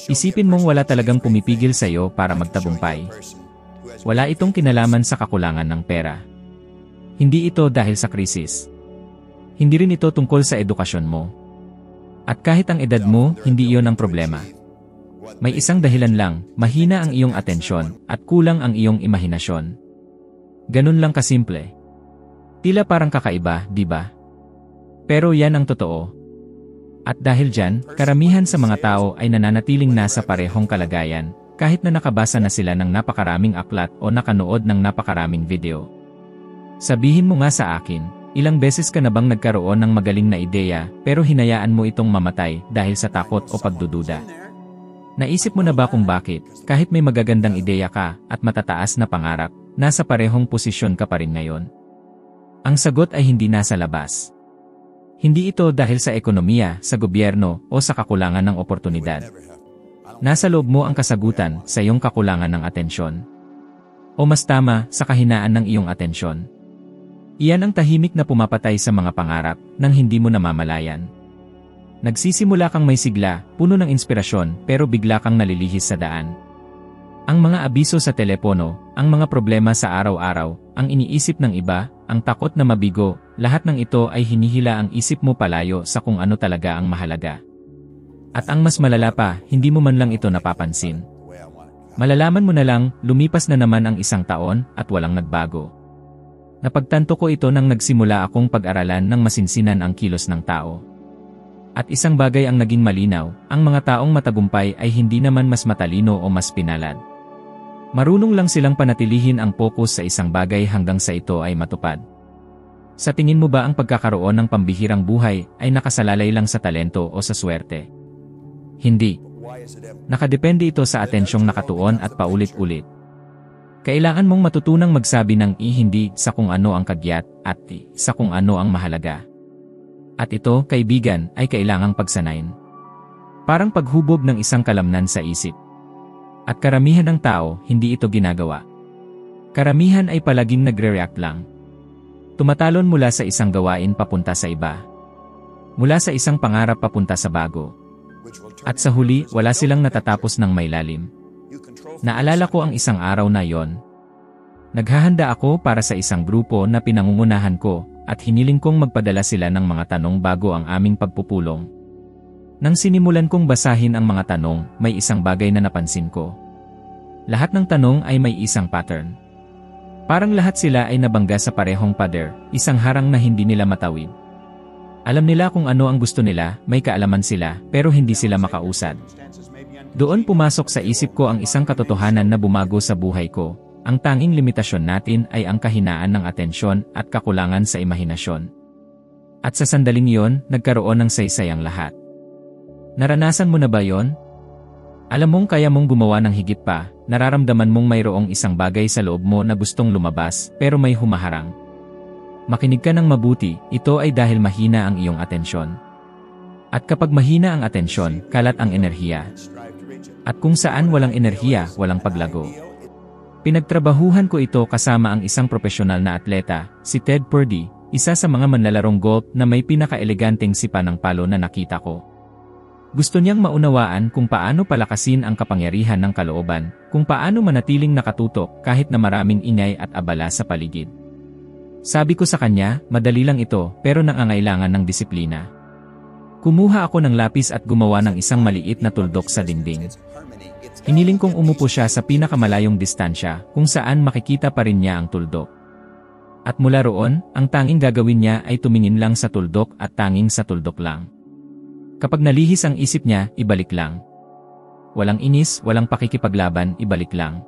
Isipin mong wala talagang pumipigil sa'yo para magtagumpay. Wala itong kinalaman sa kakulangan ng pera. Hindi ito dahil sa krisis. Hindi rin ito tungkol sa edukasyon mo. At kahit ang edad mo, hindi iyon ang problema. May isang dahilan lang, mahina ang iyong atensyon, at kulang ang iyong imahinasyon. Ganun lang kasimple. Tila parang kakaiba, di ba? Pero yan ang totoo. At dahil dyan, karamihan sa mga tao ay nananatiling nasa parehong kalagayan, kahit na nakabasa na sila ng napakaraming aklat o nakanood ng napakaraming video. Sabihin mo nga sa akin, ilang beses ka na bang nagkaroon ng magaling na ideya pero hinayaan mo itong mamatay dahil sa takot o pagdududa? Naisip mo na ba kung bakit, kahit may magagandang ideya ka at matataas na pangarap, nasa parehong posisyon ka pa rin ngayon? Ang sagot ay hindi nasa labas. Hindi ito dahil sa ekonomiya, sa gobyerno, o sa kakulangan ng oportunidad. Nasa loob mo ang kasagutan sa iyong kakulangan ng atensyon. O mas tama, sa kahinaan ng iyong atensyon. Iyan ang tahimik na pumapatay sa mga pangarap nang hindi mo namamalayan. Nagsisimula kang may sigla, puno ng inspirasyon, pero bigla kang nalilihis sa daan. Ang mga abiso sa telepono, ang mga problema sa araw-araw, ang iniisip ng iba, ang takot na mabigo, lahat ng ito ay hinihila ang isip mo palayo sa kung ano talaga ang mahalaga. At ang mas malala pa, hindi mo man lang ito napapansin. Malalaman mo na lang, lumipas na naman ang isang taon at walang nagbago. Napagtanto ko ito nang nagsimula akong pag-aralan ng masinsinan ang kilos ng tao. At isang bagay ang naging malinaw, ang mga taong matagumpay ay hindi naman mas matalino o mas pinalad. Marunong lang silang panatilihin ang focus sa isang bagay hanggang sa ito ay matupad. Sa tingin mo ba ang pagkakaroon ng pambihirang buhay ay nakasalalay lang sa talento o sa swerte? Hindi. Nakadepende ito sa atensyong nakatuon at paulit-ulit. Kailangan mong matutunang magsabi ng hindi sa kung ano ang kagyat at sa kung ano ang mahalaga. At ito, kaibigan, ay kailangang pagsanayin. Parang paghubog ng isang kalamnan sa isip. At karamihan ng tao, hindi ito ginagawa. Karamihan ay palaging nagre-react lang. Tumatalon mula sa isang gawain papunta sa iba. Mula sa isang pangarap papunta sa bago. At sa huli, wala silang natatapos ng may lalim. Naalala ko ang isang araw na yon. Naghahanda ako para sa isang grupo na pinangungunahan ko, at hiniling kong magpadala sila ng mga tanong bago ang aming pagpupulong. Nang sinimulan kong basahin ang mga tanong, may isang bagay na napansin ko. Lahat ng tanong ay may isang pattern. Parang lahat sila ay nabangga sa parehong pader, isang harang na hindi nila matawid. Alam nila kung ano ang gusto nila, may kaalaman sila, pero hindi sila makausad. Doon pumasok sa isip ko ang isang katotohanan na bumago sa buhay ko. Ang tanging limitasyon natin ay ang kahinaan ng atensyon at kakulangan sa imahinasyon. At sa sandaling iyon, nagkaroon ng saysay ang lahat. Naranasan mo na ba yon? Alam mong kaya mong gumawa ng higit pa, nararamdaman mong mayroong isang bagay sa loob mo na gustong lumabas, pero may humaharang. Makinig ka ng mabuti, ito ay dahil mahina ang iyong atensyon. At kapag mahina ang atensyon, kalat ang enerhiya. At kung saan walang enerhiya, walang paglago. Pinagtrabahuhan ko ito kasama ang isang profesional na atleta, si Ted Purdy, isa sa mga manlalarong golf na may pinaka-eleganteng sipa ng palo na nakita ko. Gusto niyang maunawaan kung paano palakasin ang kapangyarihan ng kalooban, kung paano manatiling nakatutok kahit na maraming ingay at abala sa paligid. Sabi ko sa kanya, madali lang ito pero nangangailangan ng disiplina. Kumuha ako ng lapis at gumawa ng isang maliit na tuldok sa dingding. Hiniling kong umupo siya sa pinakamalayong distansya kung saan makikita pa rin niya ang tuldok. At mula roon, ang tanging gagawin niya ay tumingin lang sa tuldok at tanging sa tuldok lang. Kapag nalihis ang isip niya, ibalik lang. Walang inis, walang pakikipaglaban, ibalik lang.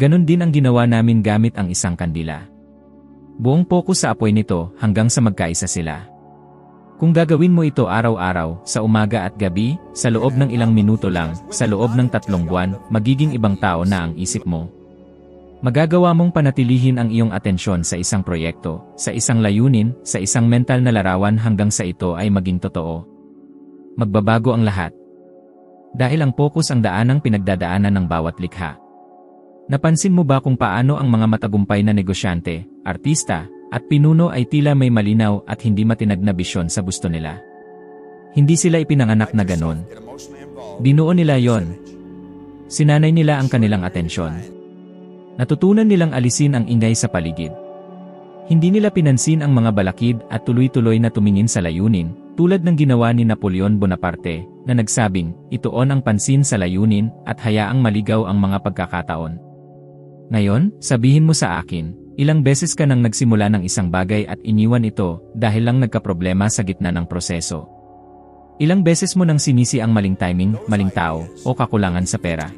Ganon din ang ginawa namin gamit ang isang kandila. Buong focus sa apoy nito hanggang sa magkaisa sila. Kung gagawin mo ito araw-araw, sa umaga at gabi, sa loob ng ilang minuto lang, sa loob ng 3 buwan, magiging ibang tao na ang isip mo. Magagawa mong panatilihin ang iyong atensyon sa isang proyekto, sa isang layunin, sa isang mental na larawan hanggang sa ito ay maging totoo. Magbabago ang lahat. Dahil ang focus ang daanang pinagdadaanan ng bawat likha. Napansin mo ba kung paano ang mga matagumpay na negosyante, artista, at pinuno ay tila may malinaw at hindi matinag na bisyon sa gusto nila? Hindi sila ipinanganak na ganon. Binuo nila yon. Sinanay nila ang kanilang atensyon. Natutunan nilang alisin ang ingay sa paligid. Hindi nila pinansin ang mga balakid at tuloy-tuloy na tumingin sa layunin, tulad ng ginawa ni Napoleon Bonaparte, na nagsabing, ituon ang pansin sa layunin at hayaang maligaw ang mga pagkakataon. Ngayon, sabihin mo sa akin, ilang beses ka nang nagsimula ng isang bagay at iniwan ito dahil lang nagkaproblema sa gitna ng proseso? Ilang beses mo nang sinisi ang maling timing, maling tao, o kakulangan sa pera?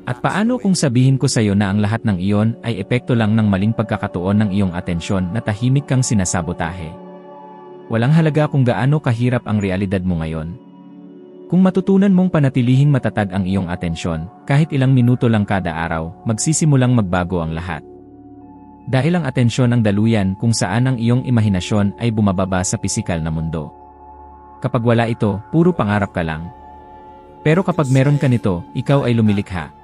At paano kung sabihin ko sa iyo na ang lahat ng iyon ay epekto lang ng maling pagkakatuon ng iyong atensyon na tahimik kang sinasabotahe? Walang halaga kung gaano kahirap ang realidad mo ngayon. Kung matutunan mong panatilihing matatag ang iyong atensyon, kahit ilang minuto lang kada araw, magsisimulang magbago ang lahat. Dahil ang atensyon ang daluyan kung saan ang iyong imahinasyon ay bumababa sa pisikal na mundo. Kapag wala ito, puro pangarap ka lang. Pero kapag meron ka nito, ikaw ay lumilikha.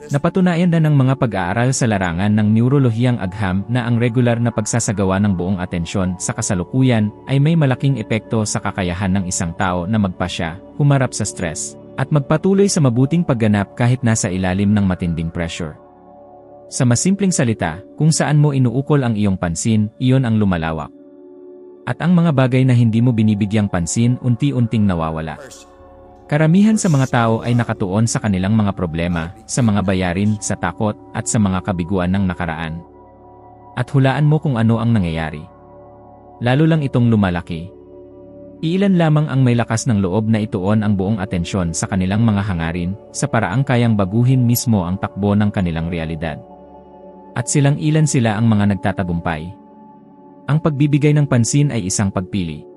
Napatunayan na ng mga pag-aaral sa larangan ng neurolohiyang agham na ang regular na pagsasagawa ng buong atensyon sa kasalukuyan ay may malaking epekto sa kakayahan ng isang tao na magpasya, humarap sa stress, at magpatuloy sa mabuting pagganap kahit nasa ilalim ng matinding pressure. Sa masimpleng salita, kung saan mo inuukol ang iyong pansin, iyon ang lumalawak. At ang mga bagay na hindi mo binibigyang pansin unti-unting nawawala. Karamihan sa mga tao ay nakatuon sa kanilang mga problema, sa mga bayarin, sa takot, at sa mga kabiguan ng nakaraan. At hulaan mo kung ano ang nangyayari. Lalo lang itong lumalaki. Iilan lamang ang may lakas ng loob na ituon ang buong atensyon sa kanilang mga hangarin, sa paraang kayang baguhin mismo ang takbo ng kanilang realidad. At silang ilan sila ang mga nagtatagumpay. Ang pagbibigay ng pansin ay isang pagpili.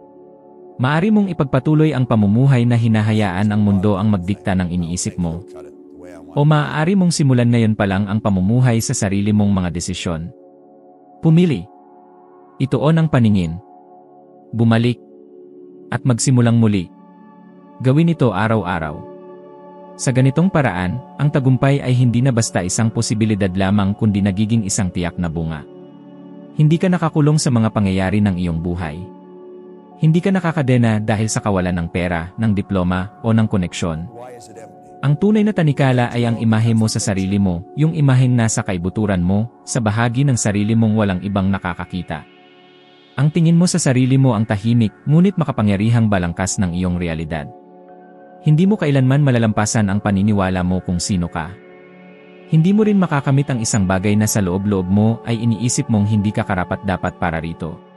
Maari mong ipagpatuloy ang pamumuhay na hinahayaan ang mundo ang magdikta ng iniisip mo. O maaari mong simulan ngayon pa lang ang pamumuhay sa sarili mong mga desisyon. Pumili. Ituon ang paningin. Bumalik. At magsimulang muli. Gawin ito araw-araw. Sa ganitong paraan, ang tagumpay ay hindi na basta isang posibilidad lamang kundi nagiging isang tiyak na bunga. Hindi ka nakakulong sa mga pangyayari ng iyong buhay. Hindi ka nakakadena dahil sa kawalan ng pera, ng diploma, o ng koneksyon. Ang tunay na tanikala ay ang imahe mo sa sarili mo, yung imaheng nasa kaibuturan mo, sa bahagi ng sarili mong walang ibang nakakakita. Ang tingin mo sa sarili mo ang tahimik, ngunit makapangyarihang balangkas ng iyong realidad. Hindi mo kailanman malalampasan ang paniniwala mo kung sino ka. Hindi mo rin makakamit ang isang bagay na sa loob-loob mo ay iniisip mong hindi ka karapat-dapat para rito.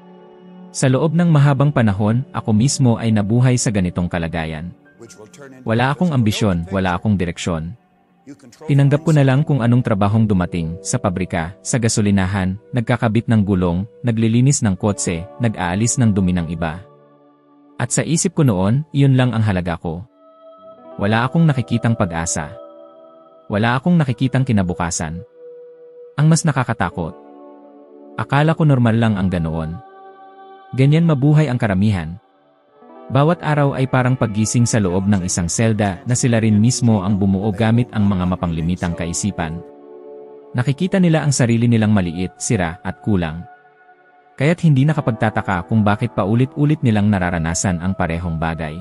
Sa loob ng mahabang panahon, ako mismo ay nabuhay sa ganitong kalagayan. Wala akong ambisyon, wala akong direksyon. Tinanggap ko na lang kung anong trabahong dumating, sa pabrika, sa gasolinahan, nagkakabit ng gulong, naglilinis ng kotse, nag-aalis ng dumi ng iba. At sa isip ko noon, iyon lang ang halaga ko. Wala akong nakikitang pag-asa. Wala akong nakikitang kinabukasan. Ang mas nakakatakot. Akala ko normal lang ang ganoon. Ganyan mabuhay ang karamihan. Bawat araw ay parang paggising sa loob ng isang selda na sila rin mismo ang bumuo gamit ang mga mapanglimitang kaisipan. Nakikita nila ang sarili nilang maliit, sira, at kulang. Kaya't hindi nakapagtataka kung bakit paulit-ulit nilang nararanasan ang parehong bagay.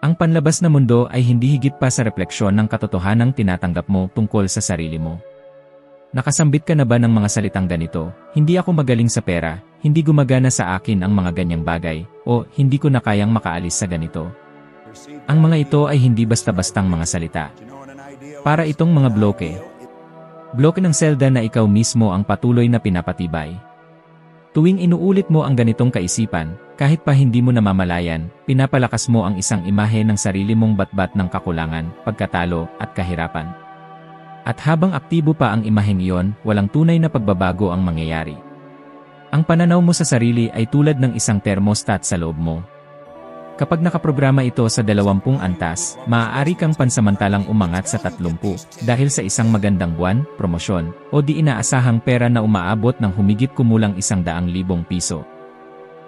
Ang panlabas na mundo ay hindi higit pa sa refleksyon ng katotohanang tinatanggap mo tungkol sa sarili mo. Nakasambit ka na ba ng mga salitang ganito, hindi ako magaling sa pera, hindi gumagana sa akin ang mga ganyang bagay, o hindi ko na kayang makaalis sa ganito? Ang mga ito ay hindi basta-bastang mga salita. Para itong mga bloke. Bloke ng selda na ikaw mismo ang patuloy na pinapatibay. Tuwing inuulit mo ang ganitong kaisipan, kahit pa hindi mo namamalayan, pinapalakas mo ang isang imahe ng sarili mong batbat ng kakulangan, pagkatalo, at kahirapan. At habang aktibo pa ang imaheng iyon, walang tunay na pagbabago ang mangyayari. Ang pananaw mo sa sarili ay tulad ng isang thermostat sa loob mo. Kapag nakaprograma ito sa 20 antas, maaari kang pansamantalang umangat sa 30 dahil sa isang magandang buwan, promosyon, o di inaasahang pera na umaabot ng humigit kumulang 100,000 piso.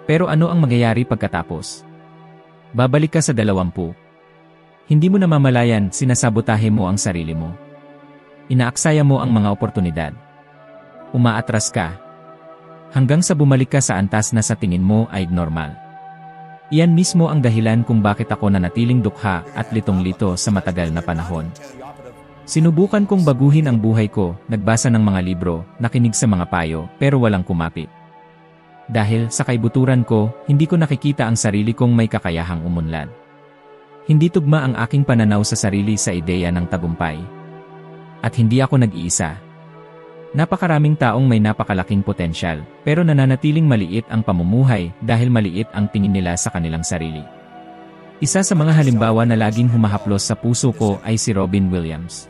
Pero ano ang mangyayari pagkatapos? Babalik ka sa 20. Hindi mo namamalayan, sinasabotahe mo ang sarili mo. Inaaksaya mo ang mga oportunidad. Umaatras ka. Hanggang sa bumalik ka sa antas na sa tingin mo ay normal. Iyan mismo ang dahilan kung bakit ako nanatiling dukha at litong-lito sa matagal na panahon. Sinubukan kong baguhin ang buhay ko, nagbasa ng mga libro, nakinig sa mga payo, pero walang kumapit. Dahil sa kaibuturan ko, hindi ko nakikita ang sarili kong may kakayahang umunlad. Hindi tugma ang aking pananaw sa sarili sa ideya ng tagumpay. At hindi ako nag-iisa. Napakaraming taong may napakalaking potensyal, pero nananatiling maliit ang pamumuhay dahil maliit ang tingin nila sa kanilang sarili. Isa sa mga halimbawa na laging humahaplos sa puso ko ay si Robin Williams.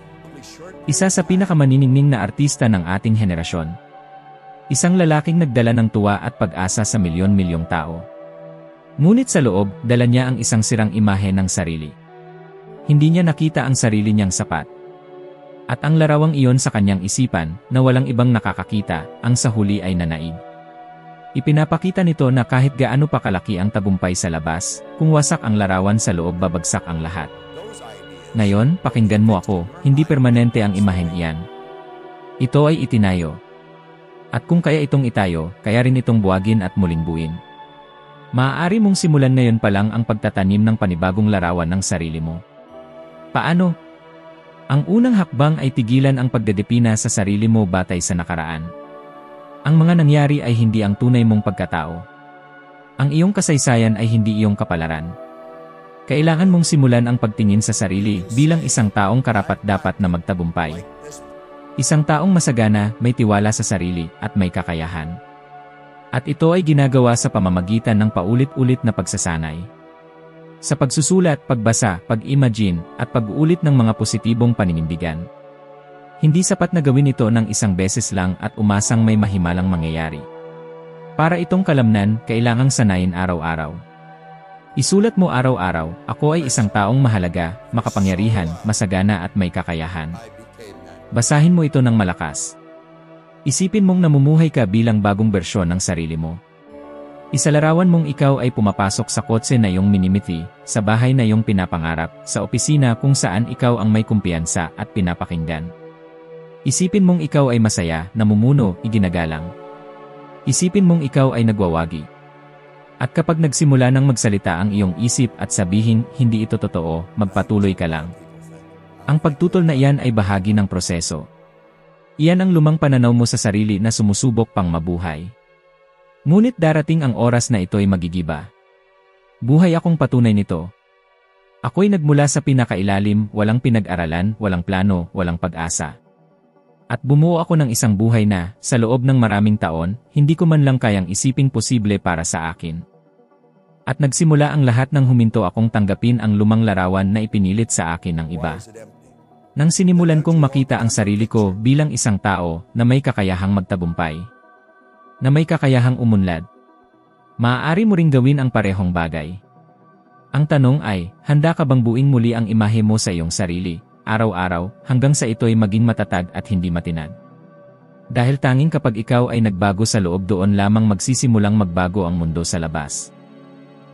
Isa sa pinakamaniningning na artista ng ating henerasyon. Isang lalaking nagdala ng tuwa at pag-asa sa milyon-milyong tao. Ngunit sa loob, dala niya ang isang sirang imahe ng sarili. Hindi niya nakita ang sarili niyang sapat. At ang larawang iyon sa kanyang isipan, na walang ibang nakakakita, ang sa huli ay nanaig. Ipinapakita nito na kahit gaano pa kalaki ang tagumpay sa labas, kung wasak ang larawan sa loob babagsak ang lahat. Ngayon, pakinggan mo ako, hindi permanente ang imaheng iyan. Ito ay itinayo. At kung kaya itong itayo, kaya rin itong buwagin at muling buuin. Maaari mong simulan ngayon pa lang ang pagtatanim ng panibagong larawan ng sarili mo. Paano? Ang unang hakbang ay tigilan ang pagdedepina sa sarili mo batay sa nakaraan. Ang mga nangyari ay hindi ang tunay mong pagkatao. Ang iyong kasaysayan ay hindi iyong kapalaran. Kailangan mong simulan ang pagtingin sa sarili bilang isang taong karapat-dapat na magtagumpay. Isang taong masagana, may tiwala sa sarili, at may kakayahan. At ito ay ginagawa sa pamamagitan ng paulit-ulit na pagsasanay. Sa pagsusulat, pagbasa, pag-imagine, at pag-uulit ng mga positibong paninindigan. Hindi sapat na gawin ito ng isang beses lang at umasang may mahimalang mangyayari. Para itong kalamnan, kailangang sanayin araw-araw. Isulat mo araw-araw, ako ay isang taong mahalaga, makapangyarihan, masagana at may kakayahan. Basahin mo ito ng malakas. Isipin mong namumuhay ka bilang bagong bersyon ng sarili mo. Isalarawan mong ikaw ay pumapasok sa kotse na iyong minimithi, sa bahay na iyong pinapangarap, sa opisina kung saan ikaw ang may kumpiyansa at pinapakinggan. Isipin mong ikaw ay masaya, namumuno, iginagalang. Isipin mong ikaw ay nagwawagi. At kapag nagsimula ng magsalita ang iyong isip at sabihin, hindi ito totoo, magpatuloy ka lang. Ang pagtutol na iyan ay bahagi ng proseso. Iyan ang lumang pananaw mo sa sarili na sumusubok pang mabuhay. Ngunit darating ang oras na ito ay magigiba. Buhay akong patunay nito. Ako'y nagmula sa pinakailalim, walang pinag-aralan, walang plano, walang pag-asa. At bumuo ako ng isang buhay na, sa loob ng maraming taon, hindi ko man lang kayang isiping posible para sa akin. At nagsimula ang lahat nang huminto akong tanggapin ang lumang larawan na ipinilit sa akin ng iba. Nang sinimulan kong makita ang sarili ko bilang isang tao na may kakayahang magtagumpay, na may kakayahang umunlad, maaari mo ring gawin ang parehong bagay. Ang tanong ay, handa ka bang buuin muli ang imahe mo sa iyong sarili, araw-araw, hanggang sa ito'y maging matatag at hindi matinag? Dahil tanging kapag ikaw ay nagbago sa loob, doon lamang magsisimulang magbago ang mundo sa labas.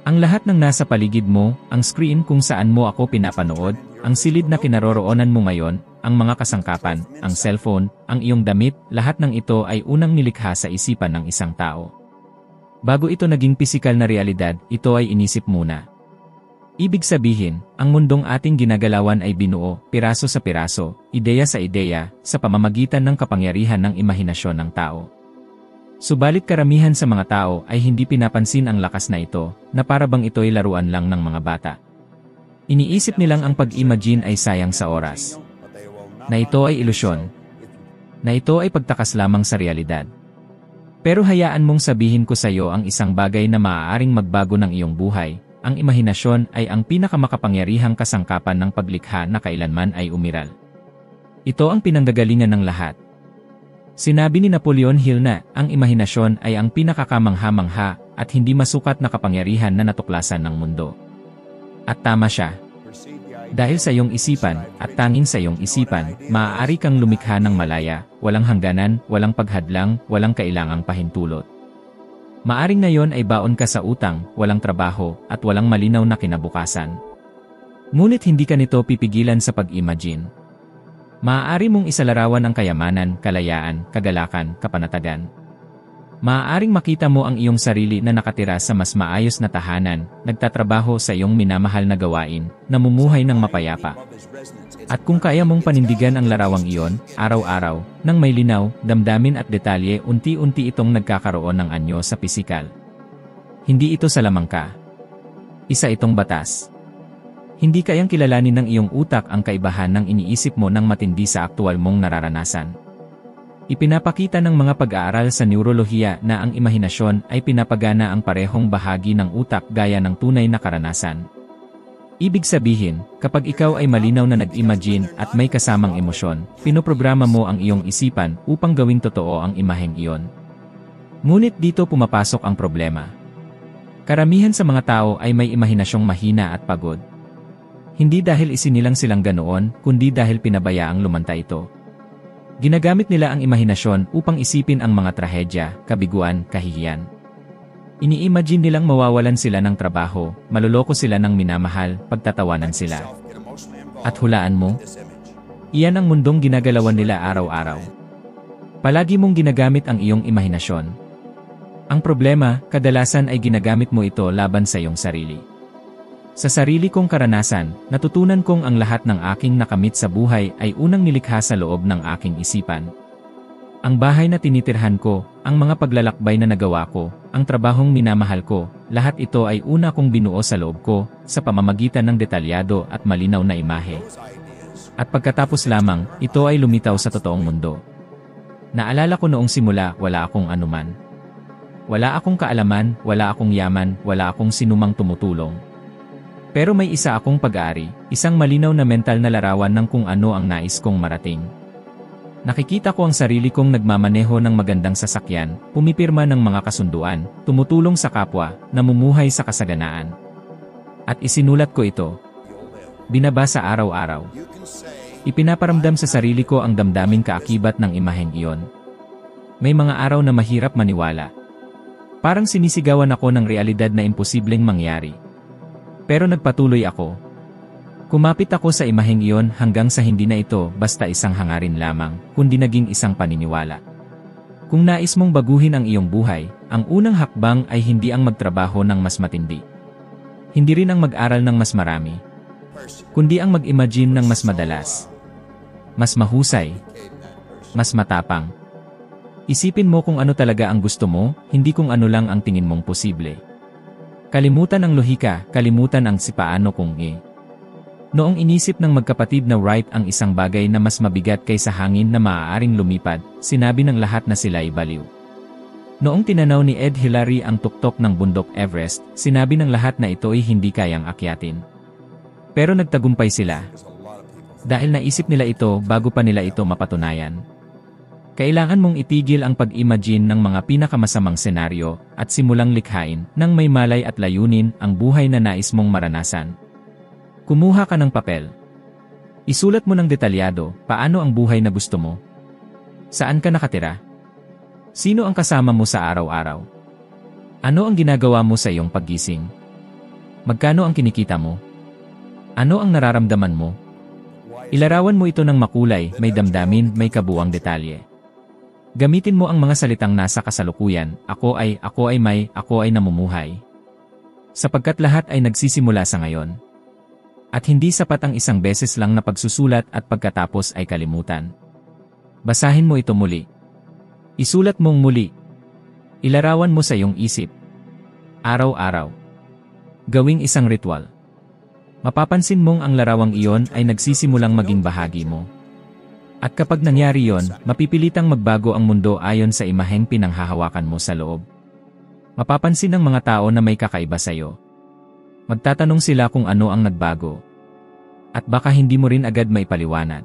Ang lahat ng nasa paligid mo, ang screen kung saan mo ako pinapanood, ang silid na kinaroroonan mo ngayon, ang mga kasangkapan, ang cellphone, ang iyong damit, lahat ng ito ay unang nilikha sa isipan ng isang tao. Bago ito naging pisikal na realidad, ito ay inisip muna. Ibig sabihin, ang mundong ating ginagalawan ay binuo, piraso sa piraso, ideya sa ideya, sa pamamagitan ng kapangyarihan ng imahinasyon ng tao. Subalit karamihan sa mga tao ay hindi pinapansin ang lakas na ito, na para bang ito'y laruan lang ng mga bata. Iniisip nilang ang pag-imagine ay sayang sa oras. Na ito ay ilusyon. Na ito ay pagtakas lamang sa realidad. Pero hayaan mong sabihin ko sa iyo ang isang bagay na maaaring magbago ng iyong buhay. Ang imahinasyon ay ang pinakamakapangyarihang kasangkapan ng paglikha na kailanman ay umiral. Ito ang pinanggagalingan ng lahat. Sinabi ni Napoleon Hill na, ang imahinasyon ay ang pinakakamangha-mangha at hindi masukat na kapangyarihan na natuklasan ng mundo. At tama siya. Dahil sa iyong isipan, at tanging sa iyong isipan, maaari kang lumikha ng malaya, walang hangganan, walang paghadlang, walang kailangang pahintulot. Maaring ngayon ay baon ka sa utang, walang trabaho, at walang malinaw na kinabukasan. Ngunit hindi ka nito pipigilan sa pag-imagine. Maaari mong isalarawan ang kayamanan, kalayaan, kagalakan, kapanatagan. Maaaring makita mo ang iyong sarili na nakatira sa mas maayos na tahanan, nagtatrabaho sa iyong minamahal na gawain, namumuhay ng mapayapa. At kung kaya mong panindigan ang larawang iyon, araw-araw, nang may linaw, damdamin at detalye, unti-unti itong nagkakaroon ng anyo sa pisikal. Hindi ito salamangka. Isa itong batas. Hindi kayang kilalanin ng iyong utak ang kaibahan ng iniisip mo ng matindi sa aktwal mong nararanasan. Ipinapakita ng mga pag-aaral sa neurolohiya na ang imahinasyon ay pinapagana ang parehong bahagi ng utak gaya ng tunay na karanasan. Ibig sabihin, kapag ikaw ay malinaw na nag-imagine at may kasamang emosyon, pinoprograma mo ang iyong isipan upang gawing totoo ang imaheng iyon. Ngunit dito pumapasok ang problema. Karamihan sa mga tao ay may imahinasyong mahina at pagod. Hindi dahil isinilang silang ganoon, kundi dahil pinabayaang lumanta ito. Ginagamit nila ang imahinasyon upang isipin ang mga trahedya, kabiguan, kahihiyan. Ini-imagine nilang mawawalan sila ng trabaho, maluloko sila ng minamahal, pagtatawanan sila. At hulaan mo? Iyan ang mundong ginagalawan nila araw-araw. Palagi mong ginagamit ang iyong imahinasyon. Ang problema, kadalasan ay ginagamit mo ito laban sa iyong sarili. Sa sarili kong karanasan, natutunan kong ang lahat ng aking nakamit sa buhay ay unang nilikha sa loob ng aking isipan. Ang bahay na tinitirhan ko, ang mga paglalakbay na nagawa ko, ang trabahong minamahal ko, lahat ito ay una kong binuo sa loob ko, sa pamamagitan ng detalyado at malinaw na imahe. At pagkatapos lamang, ito ay lumitaw sa totoong mundo. Naalala ko noong simula, wala akong anuman. Wala akong kaalaman, wala akong yaman, wala akong sinumang tumutulong. Pero may isa akong pag-aari, isang malinaw na mental na larawan ng kung ano ang nais kong marating. Nakikita ko ang sarili kong nagmamaneho ng magandang sasakyan, pumipirma ng mga kasunduan, tumutulong sa kapwa, namumuhay sa kasaganaan. At isinulat ko ito. Binabasa araw-araw. Ipinaparamdam sa sarili ko ang damdaming kaakibat ng imaheng iyon. May mga araw na mahirap maniwala. Parang sinisigawan ako ng realidad na imposibleng mangyari. Pero nagpatuloy ako. Kumapit ako sa imaheng iyon hanggang sa hindi na ito basta isang hangarin lamang, kundi naging isang paniniwala. Kung nais mong baguhin ang iyong buhay, ang unang hakbang ay hindi ang magtrabaho ng mas matindi. Hindi rin ang mag-aral ng mas marami. Kundi ang mag-imagine ng mas madalas. Mas mahusay. Mas matapang. Isipin mo kung ano talaga ang gusto mo, hindi kung ano lang ang tingin mong posible. Kalimutan ang lohika, kalimutan ang sipaano kung Noong inisip ng magkapatid na Wright ang isang bagay na mas mabigat kaysa hangin na maaaring lumipad, sinabi ng lahat na sila ay baliw. Noong tinanaw ni Ed Hillary ang tuktok ng bundok Everest, sinabi ng lahat na ito ay hindi kayang akyatin. Pero nagtagumpay sila. Dahil naisip nila ito bago pa nila ito mapatunayan. Kailangan mong itigil ang pag-imagine ng mga pinakamasamang senaryo at simulang likhain nang may malay at layunin ang buhay na nais mong maranasan. Kumuha ka ng papel. Isulat mo ng detalyado paano ang buhay na gusto mo. Saan ka nakatira? Sino ang kasama mo sa araw-araw? Ano ang ginagawa mo sa iyong paggising? Magkano ang kinikita mo? Ano ang nararamdaman mo? Ilarawan mo ito ng makulay, may damdamin, may kabuuang detalye. Gamitin mo ang mga salitang nasa kasalukuyan, ako ay namumuhay. Sapagkat lahat ay nagsisimula sa ngayon. At hindi sapat ang isang beses lang na pagsusulat at pagkatapos ay kalimutan. Basahin mo ito muli. Isulat mong muli. Ilarawan mo sa iyong isip. Araw-araw. Gawing isang ritual. Mapapansin mong ang larawang iyon ay nagsisimulang maging bahagi mo. At kapag nangyari yon, mapipilitang magbago ang mundo ayon sa imaheng pinanghahawakan mo sa loob. Mapapansin ng mga tao na may kakaiba sa iyo. Magtatanong sila kung ano ang nagbago. At baka hindi mo rin agad maipaliwanag.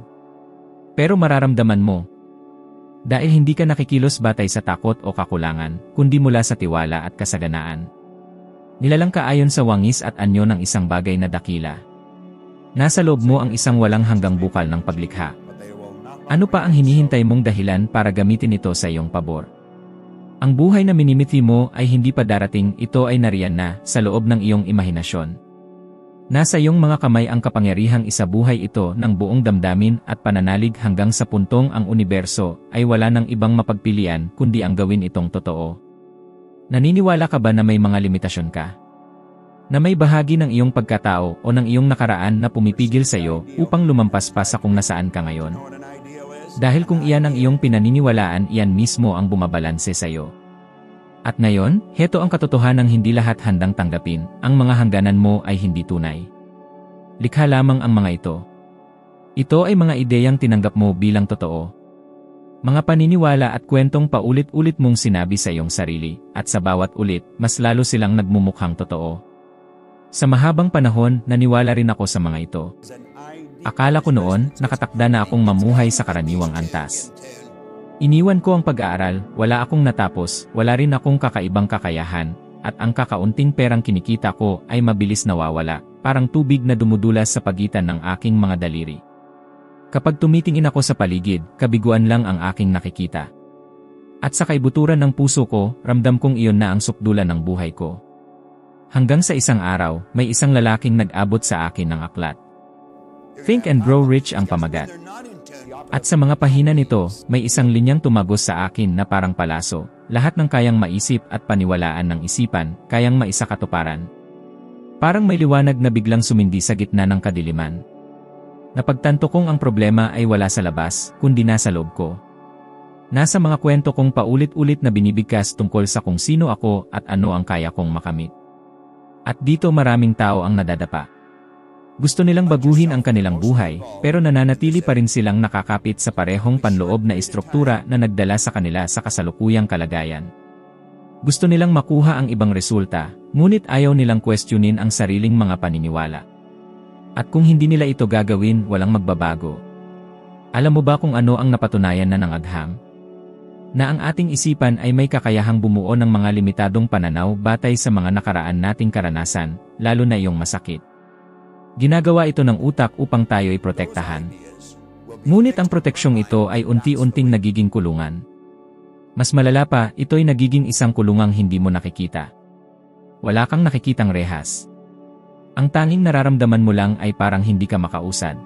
Pero mararamdaman mo. Dahil hindi ka nakikilos batay sa takot o kakulangan, kundi mula sa tiwala at kasaganaan. Nilalang ka ayon sa wangis at anyo ng isang bagay na dakila. Nasa loob mo ang isang walang hanggang bukal ng paglikha. Ano pa ang hinihintay mong dahilan para gamitin ito sa iyong pabor? Ang buhay na minimithi mo ay hindi pa darating, ito ay nariyan na sa loob ng iyong imahinasyon. Nasa iyong mga kamay ang kapangyarihang isabuhay ito ng buong damdamin at pananalig hanggang sa puntong ang universo ay wala ng ibang mapagpilian kundi ang gawin itong totoo. Naniniwala ka ba na may mga limitasyon ka? Na may bahagi ng iyong pagkatao o ng iyong nakaraan na pumipigil sa iyo upang lumampas pa sa kung nasaan ka ngayon? Dahil kung iyan ang iyong pinaniniwalaan, iyan mismo ang bumabalanse sa iyo. At ngayon, heto ang katotohanang hindi lahat handang tanggapin, ang mga hangganan mo ay hindi tunay. Likha lamang ang mga ito. Ito ay mga ideyang tinanggap mo bilang totoo. Mga paniniwala at kwentong paulit-ulit mong sinabi sa iyong sarili, at sa bawat ulit, mas lalo silang nagmumukhang totoo. Sa mahabang panahon, naniwala rin ako sa mga ito. Akala ko noon, nakatakda na akong mamuhay sa karaniwang antas. Iniwan ko ang pag-aaral, wala akong natapos, wala rin akong kakaibang kakayahan, at ang kakaunting perang kinikita ko ay mabilis nawawala, parang tubig na dumudulas sa pagitan ng aking mga daliri. Kapag tumitingin ako sa paligid, kabiguan lang ang aking nakikita. At sa kaibuturan ng puso ko, ramdam kong iyon na ang sukdulan ng buhay ko. Hanggang sa isang araw, may isang lalaking nag-abot sa akin ng aklat. Think and Grow Rich ang pamagat. At sa mga pahina nito, may isang linyang tumagos sa akin na parang palaso, lahat ng kayang maisip at paniwalaan ng isipan, kayang maisakatuparan. Parang may liwanag na biglang sumindi sa gitna ng kadiliman. Napagtanto kong ang problema ay wala sa labas, kundi nasa loob ko. Nasa mga kwento kong paulit-ulit na binibigkas tungkol sa kung sino ako at ano ang kaya kong makamit. At dito maraming tao ang nadadapa. Gusto nilang baguhin ang kanilang buhay, pero nananatili pa rin silang nakakapit sa parehong panloob na istruktura na nagdala sa kanila sa kasalukuyang kalagayan. Gusto nilang makuha ang ibang resulta, ngunit ayaw nilang questionin ang sariling mga paniniwala. At kung hindi nila ito gagawin, walang magbabago. Alam mo ba kung ano ang napatunayan na ng agham? Na ang ating isipan ay may kakayahang bumuo ng mga limitadong pananaw batay sa mga nakaraan nating karanasan, lalo na iyong masakit. Ginagawa ito ng utak upang tayo'y protektahan. Ngunit ang proteksyong ito ay unti-unting nagiging kulungan. Mas malala pa, ito'y nagiging isang kulungang hindi mo nakikita. Wala kang nakikitang rehas. Ang tanging nararamdaman mo lang ay parang hindi ka makausad.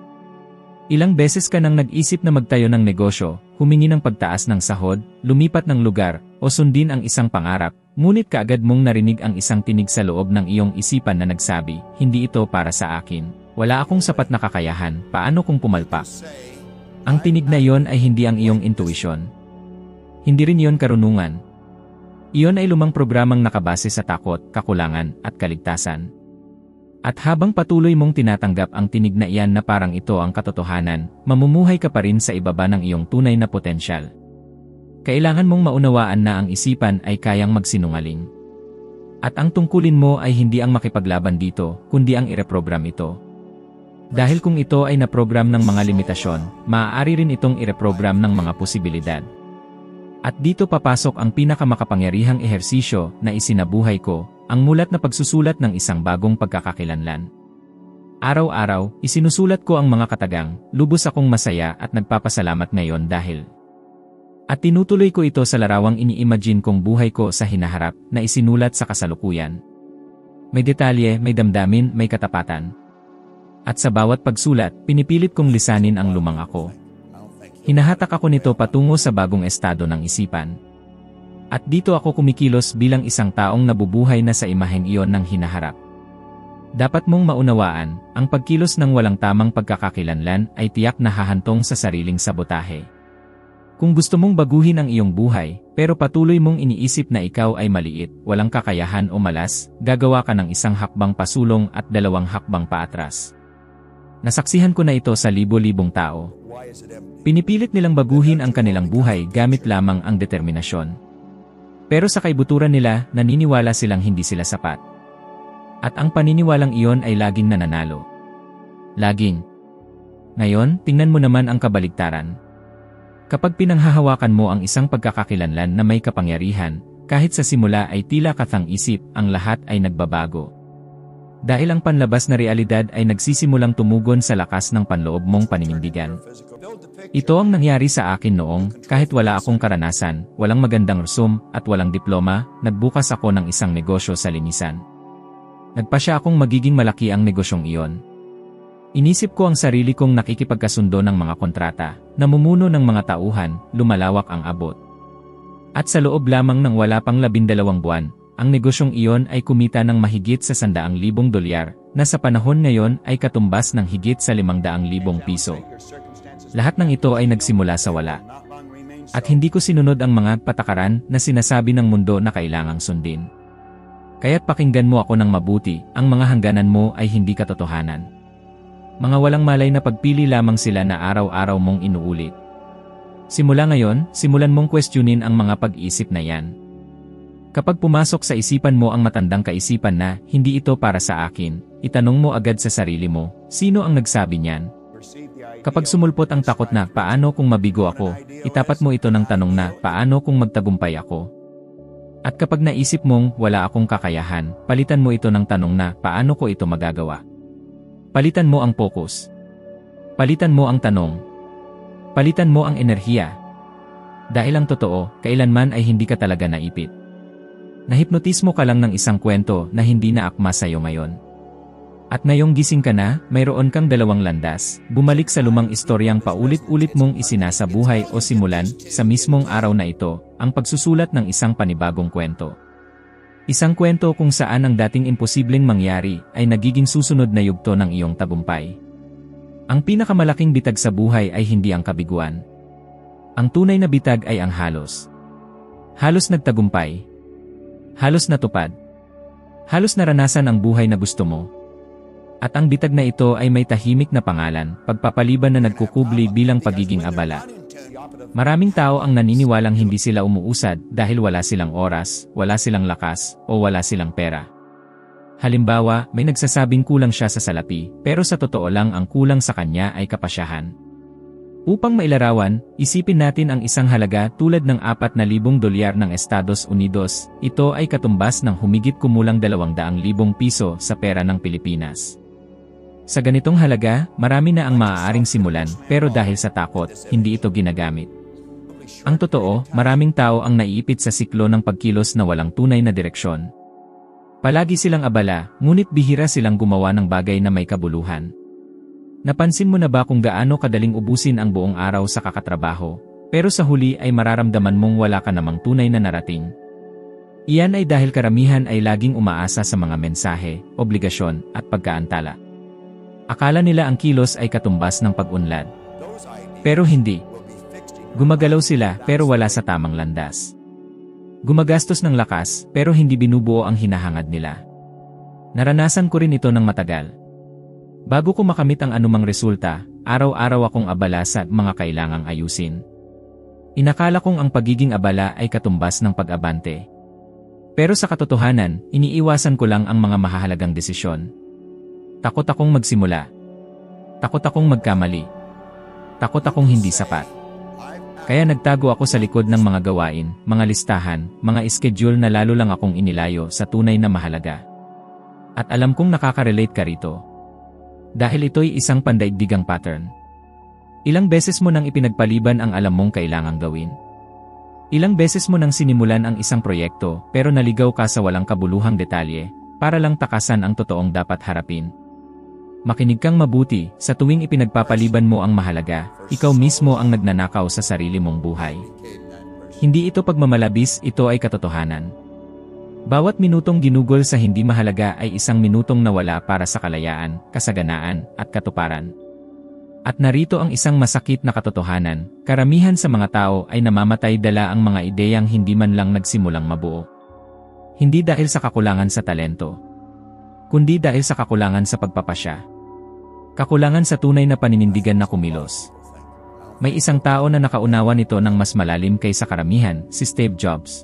Ilang beses ka nang nag-isip na magtayo ng negosyo, humingi ng pagtaas ng sahod, lumipat ng lugar, o sundin ang isang pangarap, ngunit kaagad mong narinig ang isang tinig sa loob ng iyong isipan na nagsabi, hindi ito para sa akin, wala akong sapat na kakayahan, paano kung pumalpak? Ang tinig na iyon ay hindi ang iyong intuition. Hindi rin iyon karunungan. Iyon ay lumang programang nakabase sa takot, kakulangan, at kaligtasan. At habang patuloy mong tinatanggap ang tinig na iyan na parang ito ang katotohanan, mamumuhay ka pa rin sa ibaba ng iyong tunay na potensyal. Kailangan mong maunawaan na ang isipan ay kayang magsinungaling. At ang tungkulin mo ay hindi ang makipaglaban dito, kundi ang ireprogram ito. Dahil kung ito ay naprogram ng mga limitasyon, maaari rin itong ireprogram ng mga posibilidad. At dito papasok ang pinakamakapangyarihang ehersisyo na isinabuhay ko, ang mulat na pagsusulat ng isang bagong pagkakakilanlan. Araw-araw, isinusulat ko ang mga katagang, lubos akong masaya at nagpapasalamat ngayon dahil. At tinutuloy ko ito sa larawang ini-imagine kong buhay ko sa hinaharap na isinulat sa kasalukuyan. May detalye, may damdamin, may katapatan. At sa bawat pagsulat, pinipilit kong lisanin ang lumang ako. Hinahatak ako nito patungo sa bagong estado ng isipan. At dito ako kumikilos bilang isang taong nabubuhay na sa imaheng iyon ng hinaharap. Dapat mong maunawaan, ang pagkilos ng walang tamang pagkakakilanlan ay tiyak na hahantong sa sariling sabotahe. Kung gusto mong baguhin ang iyong buhay, pero patuloy mong iniisip na ikaw ay maliit, walang kakayahan o malas, gagawa ka ng isang hakbang pasulong at 2 hakbang paatras. Nasaksihan ko na ito sa libo-libong tao. Pinipilit nilang baguhin ang kanilang buhay gamit lamang ang determinasyon. Pero sa kaibuturan nila, naniniwala silang hindi sila sapat. At ang paniniwalang iyon ay laging nananalo. Laging. Ngayon, tingnan mo naman ang kabaligtaran. Kapag pinanghahawakan mo ang isang pagkakakilanlan na may kapangyarihan, kahit sa simula ay tila kathang-isip, ang lahat ay nagbabago. Dahil ang panlabas na realidad ay nagsisimulang tumugon sa lakas ng panloob mong paninindigan. Ito ang nangyari sa akin noong, kahit wala akong karanasan, walang magandang resume, at walang diploma, nagbukas ako ng isang negosyo sa linisan. Nagpasya akong magiging malaki ang negosyong iyon. Inisip ko ang sarili kong nakikipagkasundo ng mga kontrata, namumuno ng mga tauhan, lumalawak ang abot. At sa loob lamang ng wala pang 12 buwan, ang negosyong iyon ay kumita ng mahigit sa $100,000 na sa panahon ngayon ay katumbas ng higit sa 500,000 piso. Lahat ng ito ay nagsimula sa wala. At hindi ko sinunod ang mga patakaran na sinasabi ng mundo na kailangang sundin. Kaya't pakinggan mo ako ng mabuti, ang mga hangganan mo ay hindi katotohanan. Mga walang malay na pagpili lamang sila na araw-araw mong inuulit. Simula ngayon, simulan mong questionin ang mga pag-iisip na yan. Kapag pumasok sa isipan mo ang matandang kaisipan na, hindi ito para sa akin, itanong mo agad sa sarili mo, sino ang nagsabi niyan? Kapag sumulpot ang takot na, paano kung mabigo ako, itapat mo ito ng tanong na, paano kung magtagumpay ako? At kapag naisip mong, wala akong kakayahan, palitan mo ito ng tanong na, paano ko ito magagawa? Palitan mo ang focus. Palitan mo ang tanong. Palitan mo ang enerhiya. Dahil ang totoo, kailanman ay hindi ka talaga naipit. Nahipnotismo ka lang ng isang kwento na hindi na akma sa'yo ngayon. At ngayong gising ka na, mayroon kang 2 landas, bumalik sa lumang istoryang paulit-ulit mong isinasabuhay o simulan, sa mismong araw na ito, ang pagsusulat ng isang panibagong kwento. Isang kwento kung saan ang dating imposibleng mangyari ay nagiging susunod na yugto ng iyong tagumpay. Ang pinakamalaking bitag sa buhay ay hindi ang kabiguan. Ang tunay na bitag ay ang halos. Halos nagtagumpay. Halos natupad. Halos naranasan ang buhay na gusto mo. At ang bitag na ito ay may tahimik na pangalan, pagpapaliban na nagkukubli bilang pagiging abala. Maraming tao ang naniniwalang hindi sila umuusad dahil wala silang oras, wala silang lakas, o wala silang pera. Halimbawa, may nagsasabing kulang siya sa salapi, pero sa totoo lang ang kulang sa kanya ay kapasyahan. Upang mailarawan, isipin natin ang isang halaga tulad ng $4,000 ng Estados Unidos, ito ay katumbas ng humigit kumulang 200,000 piso sa pera ng Pilipinas. Sa ganitong halaga, marami na ang maaaring simulan, pero dahil sa takot, hindi ito ginagamit. Ang totoo, maraming tao ang naiipit sa siklo ng pagkilos na walang tunay na direksyon. Palagi silang abala, ngunit bihira silang gumawa ng bagay na may kabuluhan. Napansin mo na ba kung gaano kadaling ubusin ang buong araw sa kakatrabaho, pero sa huli ay mararamdaman mong wala ka namang tunay na narating? Iyan ay dahil karamihan ay laging umaasa sa mga mensahe, obligasyon, at pagkaantala. Akala nila ang kilos ay katumbas ng pag-unlad. Pero hindi. Gumagalaw sila pero wala sa tamang landas. Gumagastos ng lakas pero hindi binubuo ang hinahangad nila. Naranasan ko rin ito ng matagal. Bago ko makamit ang anumang resulta, araw-araw akong abala sa mga kailangang ayusin. Inakala kong ang pagiging abala ay katumbas ng pag-abante. Pero sa katotohanan, iniiwasan ko lang ang mga mahahalagang desisyon. Takot akong magsimula. Takot akong magkamali. Takot akong hindi sapat. Kaya nagtago ako sa likod ng mga gawain, mga listahan, mga schedule na lalo lang akong inilayo sa tunay na mahalaga. At alam kong nakaka-relate ka rito. Dahil ito'y isang pandaigdigang pattern. Ilang beses mo nang ipinagpaliban ang alam mong kailangang gawin. Ilang beses mo nang sinimulan ang isang proyekto pero naligaw ka sa walang kabuluhang detalye para lang takasan ang totoong dapat harapin. Makinig kang mabuti, sa tuwing ipinagpapaliban mo ang mahalaga, ikaw mismo ang nagnanakaw sa sarili mong buhay. Hindi ito pagmamalabis, ito ay katotohanan. Bawat minutong ginugol sa hindi mahalaga ay isang minutong nawala para sa kalayaan, kasaganaan, at katuparan. At narito ang isang masakit na katotohanan, karamihan sa mga tao ay namamatay dala ang mga ideyang hindi man lang nagsimulang mabuo. Hindi dahil sa kakulangan sa talento, kundi dahil sa kakulangan sa pagpapasya. Kakulangan sa tunay na paninindigan na kumilos. May isang tao na nakaunawa nito ng mas malalim kaysa karamihan, si Steve Jobs.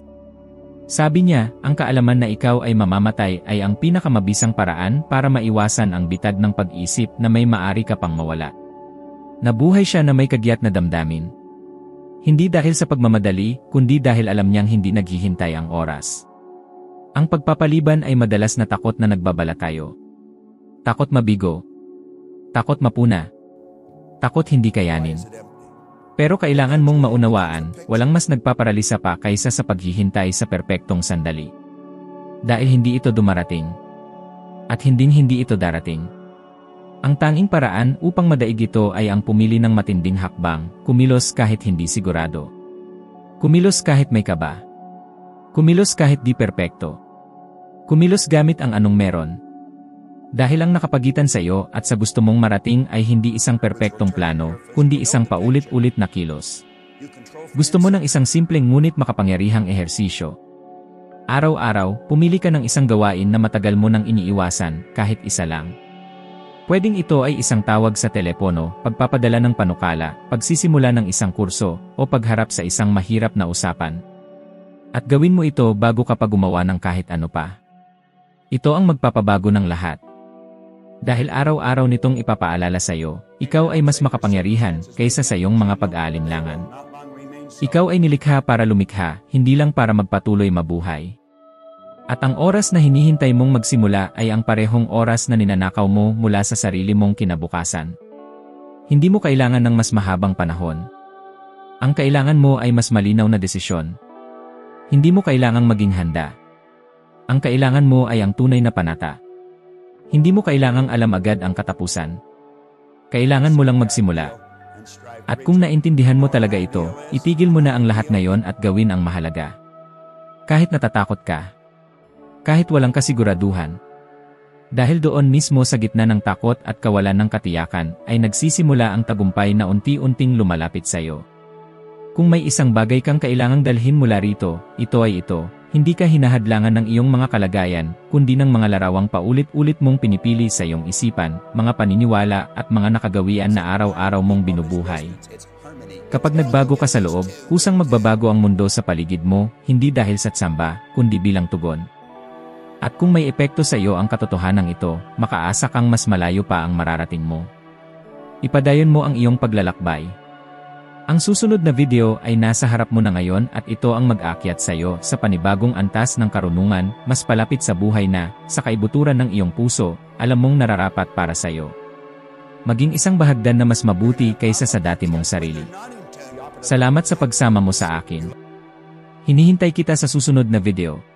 Sabi niya, ang kaalaman na ikaw ay mamamatay ay ang pinakamabisang paraan para maiwasan ang bitag ng pag-isip na may maari ka pang mawala. Nabuhay siya na may kagyat na damdamin. Hindi dahil sa pagmamadali, kundi dahil alam niyang hindi naghihintay ang oras. Ang pagpapaliban ay madalas na takot na nagbabala tayo. Takot mabigo. Takot mapuna. Takot hindi kayanin. Pero kailangan mong maunawaan, walang mas nagpaparalisa pa kaysa sa paghihintay sa perpektong sandali. Dahil hindi ito dumarating. At hinding-hindi ito darating. Ang tanging paraan upang madaig ito ay ang pumili ng matinding hakbang, kumilos kahit hindi sigurado. Kumilos kahit may kaba. Kumilos kahit di perpekto. Kumilos gamit ang anong meron. Dahil ang nakapagitan sa iyo at sa gusto mong marating ay hindi isang perpektong plano, kundi isang paulit-ulit na kilos. Gusto mo ng isang simpleng ngunit makapangyarihang ehersisyo. Araw-araw, pumili ka ng isang gawain na matagal mo nang iniiwasan, kahit isa lang. Pwedeng ito ay isang tawag sa telepono, pagpapadala ng panukala, pagsisimula ng isang kurso, o pagharap sa isang mahirap na usapan. At gawin mo ito bago ka pa gumawa ng kahit ano pa. Ito ang magpapabago ng lahat. Dahil araw-araw nitong ipapaalala sa iyo, ikaw ay mas makapangyarihan kaysa sa iyong mga pag-aalinlangan. Ikaw ay nilikha para lumikha, hindi lang para magpatuloy mabuhay. At ang oras na hinihintay mong magsimula ay ang parehong oras na ninanakaw mo mula sa sarili mong kinabukasan. Hindi mo kailangan ng mas mahabang panahon. Ang kailangan mo ay mas malinaw na desisyon. Hindi mo kailangang maging handa. Ang kailangan mo ay ang tunay na panata. Hindi mo kailangang alam agad ang katapusan. Kailangan mo lang magsimula. At kung naintindihan mo talaga ito, itigil mo na ang lahat ngayon at gawin ang mahalaga. Kahit natatakot ka. Kahit walang kasiguraduhan. Dahil doon mismo sa gitna ng takot at kawalan ng katiyakan, ay nagsisimula ang tagumpay na unti-unting lumalapit sa iyo. Kung may isang bagay kang kailangang dalhin mula rito, ito ay ito. Hindi ka hinahadlangan ng iyong mga kalagayan, kundi ng mga larawang paulit-ulit mong pinipili sa iyong isipan, mga paniniwala at mga nakagawian na araw-araw mong binubuhay. Kapag nagbago ka sa loob, kusang magbabago ang mundo sa paligid mo, hindi dahil sa tsamba, kundi bilang tugon. At kung may epekto sa iyo ang katotohanan ito, makaasa kang mas malayo pa ang mararating mo. Ipadayon mo ang iyong paglalakbay. Ang susunod na video ay nasa harap mo na ngayon at ito ang mag-aakyat sa iyo sa panibagong antas ng karunungan, mas palapit sa buhay na, sa kaibuturan ng iyong puso, alam mong nararapat para sa iyo. Maging isang bahagdan na mas mabuti kaysa sa dati mong sarili. Salamat sa pagsama mo sa akin. Hinihintay kita sa susunod na video.